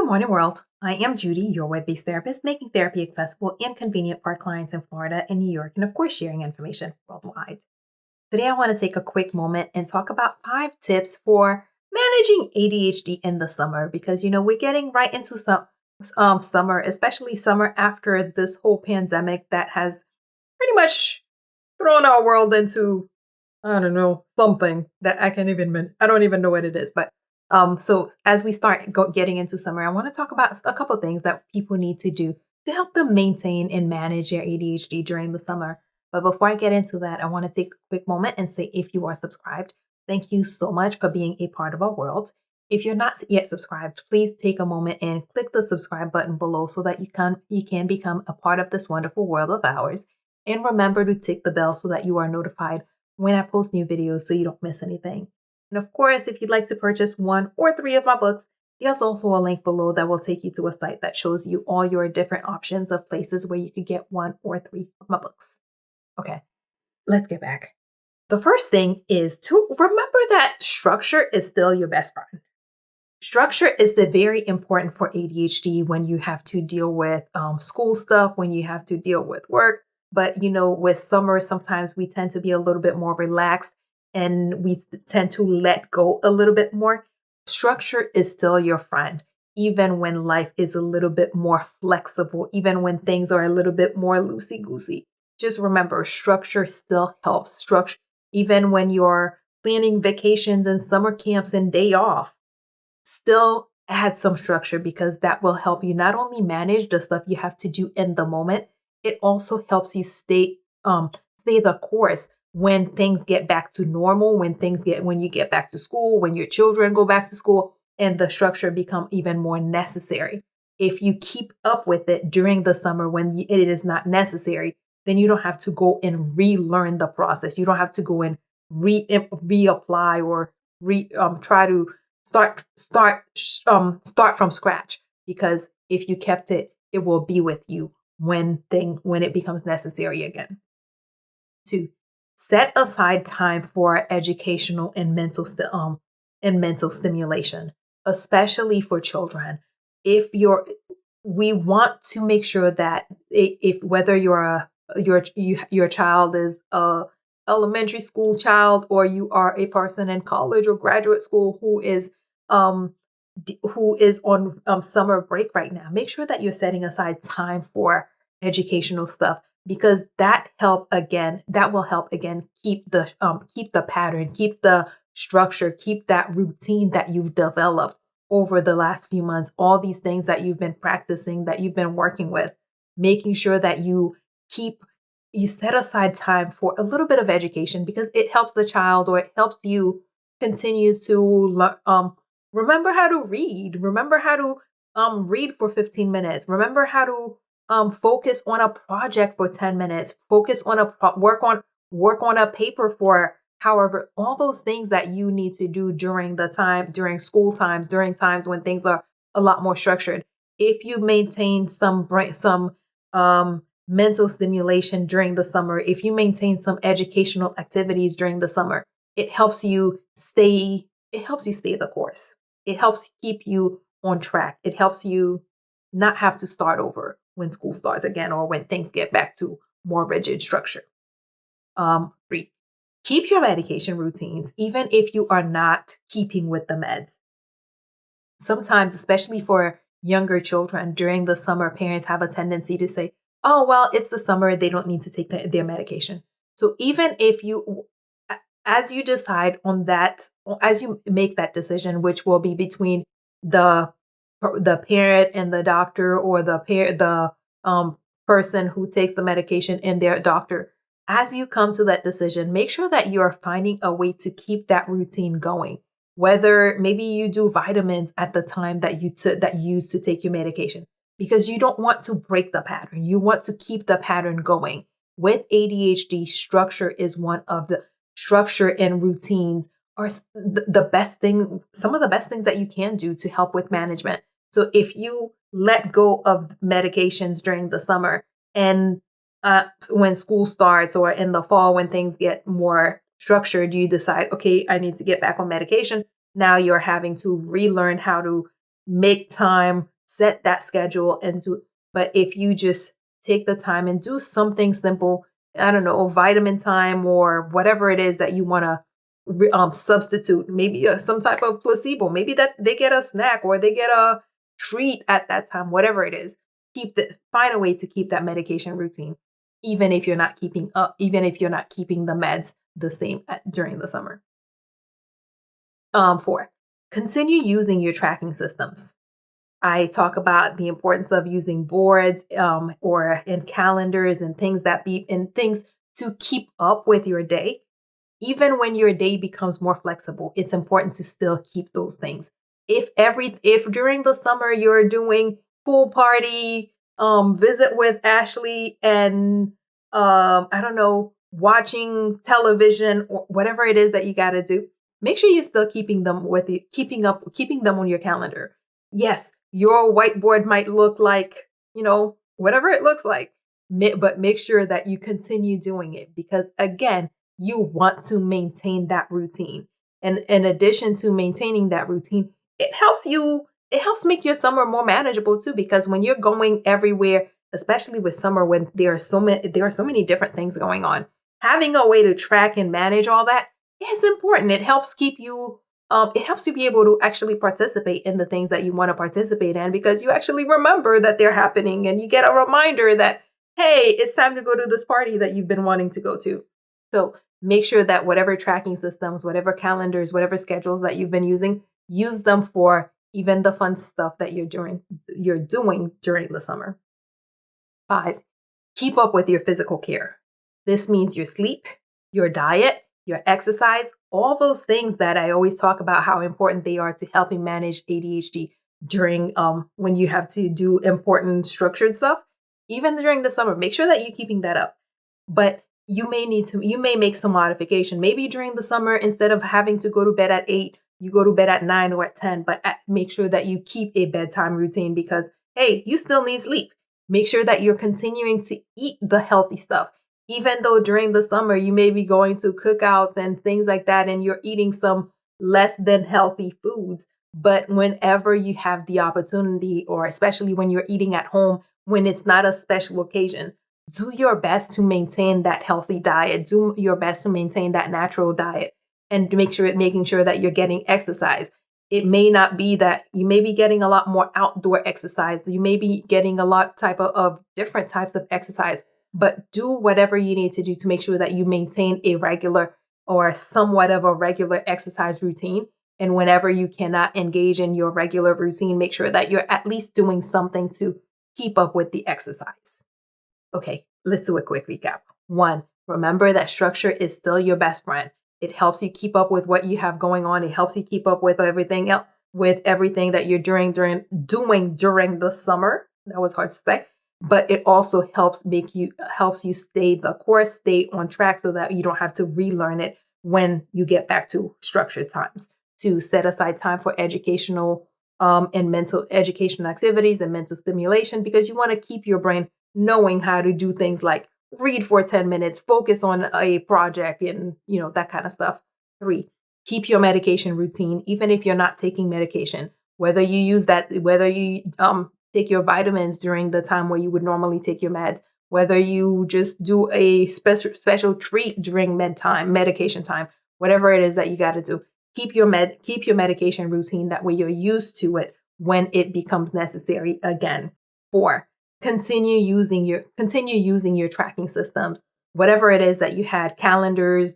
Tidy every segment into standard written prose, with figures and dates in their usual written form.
Good morning, world. I am Judy, your web based therapist, making therapy accessible and convenient for our clients in Florida and New York, and of course, sharing information worldwide. Today, I want to take a quick moment and talk about 5 tips for managing ADHD in the summer because, we're getting right into summer, especially summer after this whole pandemic that has pretty much thrown our world into I don't know, something that I don't even know what it is. But so as we start getting into summer, I want to talk about a couple things that people need to do to help them maintain and manage their ADHD during the summer. But before I get into that, I want to take a quick moment and say if you are subscribed, thank you so much for being a part of our world. If you're not yet subscribed, please take a moment and click the subscribe button below so that you can become a part of this wonderful world of ours. And remember to tick the bell so that you are notified when I post new videos so you don't miss anything. And of course, if you'd like to purchase 1 or 3 of my books, there's also a link below that will take you to a site that shows you all your different options of places where you could get 1 or 3 of my books. Okay, let's get back. The first thing is to remember that structure is still your best friend. Structure is very important for ADHD when you have to deal with school stuff, when you have to deal with work. But, with summer, sometimes we tend to be a little bit more relaxed and we tend to let go a little bit more. Structure is still your friend, even when life is a little bit more flexible, even when things are a little bit more loosey goosey. Just remember, structure still helps. Structure, even when you're planning vacations and summer camps and day off, still add some structure because that will help you not only manage the stuff you have to do in the moment, it also helps you stay the course when things get back to normal, when you get back to school, when your children go back to school, and the structure become even more necessary. If you keep up with it during the summer when it is not necessary, then you don't have to go and relearn the process. You don't have to go and reapply or try to start from scratch, because if you kept it, it will be with you when it becomes necessary again. 2, set aside time for educational and mental stimulation, especially for children. We want to make sure that if whether your child is a elementary school child or you are a person in college or graduate school who is on summer break right now, make sure that you're setting aside time for educational stuff, because that will help again keep the pattern, keep the structure, keep that routine that you've developed over the last few months. All these things that you've been practicing, that you've been working with, making sure that you set aside time for a little bit of education, because it helps the child, or it helps you continue to remember how to read. Remember how to read for 15 minutes. Remember how to focus on a project for 10 minutes. Focus on work on a paper for however, all those things that you need to do during school times, during times when things are a lot more structured. If you maintain some mental stimulation during the summer, if you maintain some educational activities during the summer, it helps you stay the course. It helps keep you on track. It helps you not have to start over when school starts again, or when things get back to more rigid structure. 3, keep your medication routines, even if you are not keeping with the meds. Sometimes, especially for younger children during the summer, parents have a tendency to say, oh, well, it's the summer, they don't need to take their medication. So even if as you decide on that, as you make that decision, which will be between the parent and the doctor, or the person who takes the medication and their doctor, as you come to that decision, make sure that you're finding a way to keep that routine going. Whether maybe you do vitamins at the time that you used to take your medication, because you don't want to break the pattern. You want to keep the pattern going. With ADHD, structure is one of the structure, and routines are the best thing, some of the best things that you can do to help with management. So if you let go of medications during the summer, and when school starts, or in the fall when things get more structured, you decide, okay, I need to get back on medication. Now you're having to relearn how to make time, set that schedule and do. But if you just take the time and do something simple, I don't know, vitamin time or whatever it is that you want to substitute, maybe some type of placebo, maybe that they get a snack or they get a treat at that time, whatever it is. Find a way to keep that medication routine, even if you're not keeping up, even if you're not keeping the meds the same during the summer. 4, continue using your tracking systems. I talk about the importance of using boards or in calendars and things that be and things to keep up with your day. Even when your day becomes more flexible, it's important to still keep those things. If during the summer you're doing pool party, visit with Ashley and I don't know, watching television or whatever it is that you got to do, make sure you're still keeping them with you, keeping them on your calendar. Yes, your whiteboard might look like, whatever it looks like, but make sure that you continue doing it because again, you want to maintain that routine. And in addition to maintaining that routine, it helps make your summer more manageable too, because when you're going everywhere, especially with summer when there are so many different things going on, having a way to track and manage all that is important. It helps it helps you be able to actually participate in the things that you want to participate in because you actually remember that they're happening and you get a reminder that, hey, it's time to go to this party that you've been wanting to go to. So make sure that whatever tracking systems, whatever calendars, whatever schedules that you've been using, use them for even the fun stuff that you're doing during the summer. 5, keep up with your physical care. This means your sleep, your diet, your exercise, all those things that I always talk about how important they are to helping manage ADHD during when you have to do important structured stuff. Even during the summer, make sure that you're keeping that up. But you may make some modification. Maybe during the summer, instead of having to go to bed at 8, you go to bed at 9 or at 10, but make sure that you keep a bedtime routine because, hey, you still need sleep. Make sure that you're continuing to eat the healthy stuff. Even though during the summer, you may be going to cookouts and things like that, and you're eating some less than healthy foods. But whenever you have the opportunity, or especially when you're eating at home, when it's not a special occasion, do your best to maintain that healthy diet. Do your best to maintain that natural diet and making sure that you're getting exercise. It may not be that you may be getting a lot more outdoor exercise. You may be getting a lot of different types of exercise, but do whatever you need to do to make sure that you maintain a regular or somewhat of a regular exercise routine. And whenever you cannot engage in your regular routine, make sure that you're at least doing something to keep up with the exercise. Okay, let's do a quick recap. 1, remember that structure is still your best friend. It helps you keep up with what you have going on. It helps you keep up with everything else, with everything that you're doing during the summer. That was hard to say, but it also helps you stay the course, stay on track so that you don't have to relearn it when you get back to structured times. To set aside time for educational and mental educational activities and mental stimulation because you want to keep your brain knowing how to do things like read for 10 minutes, focus on a project and, that kind of stuff. 3, keep your medication routine, even if you're not taking medication, whether you take your vitamins during the time where you would normally take your meds, whether you just do a special treat during medication time, whatever it is that you got to do, keep your medication routine. That way you're used to it when it becomes necessary again. 4, continue using your tracking systems, whatever it is that you had, calendars,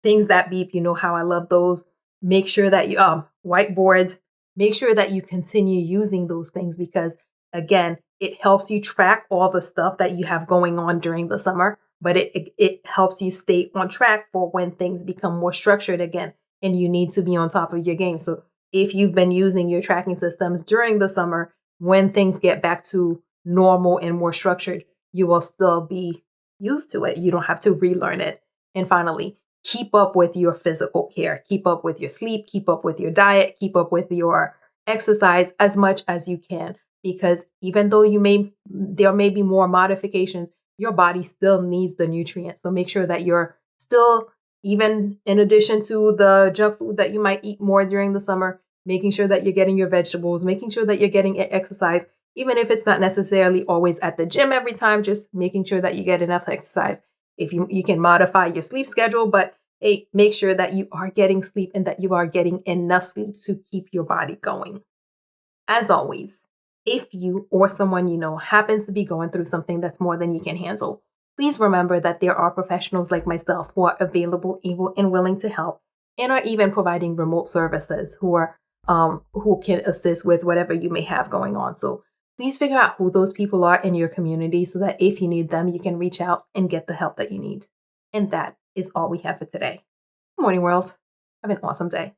things that beep. You know how I love those. Make sure that you whiteboards. Make sure that you continue using those things because again, it helps you track all the stuff that you have going on during the summer, but it helps you stay on track for when things become more structured again and you need to be on top of your game. So if you've been using your tracking systems during the summer, when things get back to normal and more structured, you will still be used to it. You don't have to relearn it. And finally, keep up with your physical care. Keep up with your sleep, keep up with your diet, keep up with your exercise as much as you can. Because even though there may be more modifications, your body still needs the nutrients. So make sure that you're still, even in addition to the junk food that you might eat more during the summer, making sure that you're getting your vegetables, making sure that you're getting exercise, even if it's not necessarily always at the gym every time, just making sure that you get enough exercise. If you can modify your sleep schedule, but hey, make sure that you are getting sleep and that you are getting enough sleep to keep your body going. As always, if you or someone you know happens to be going through something that's more than you can handle, please remember that there are professionals like myself who are available, able, and willing to help, and are even providing remote services who can assist with whatever you may have going on. So please figure out who those people are in your community so that if you need them, you can reach out and get the help that you need. And that is all we have for today. Good morning, world. Have an awesome day.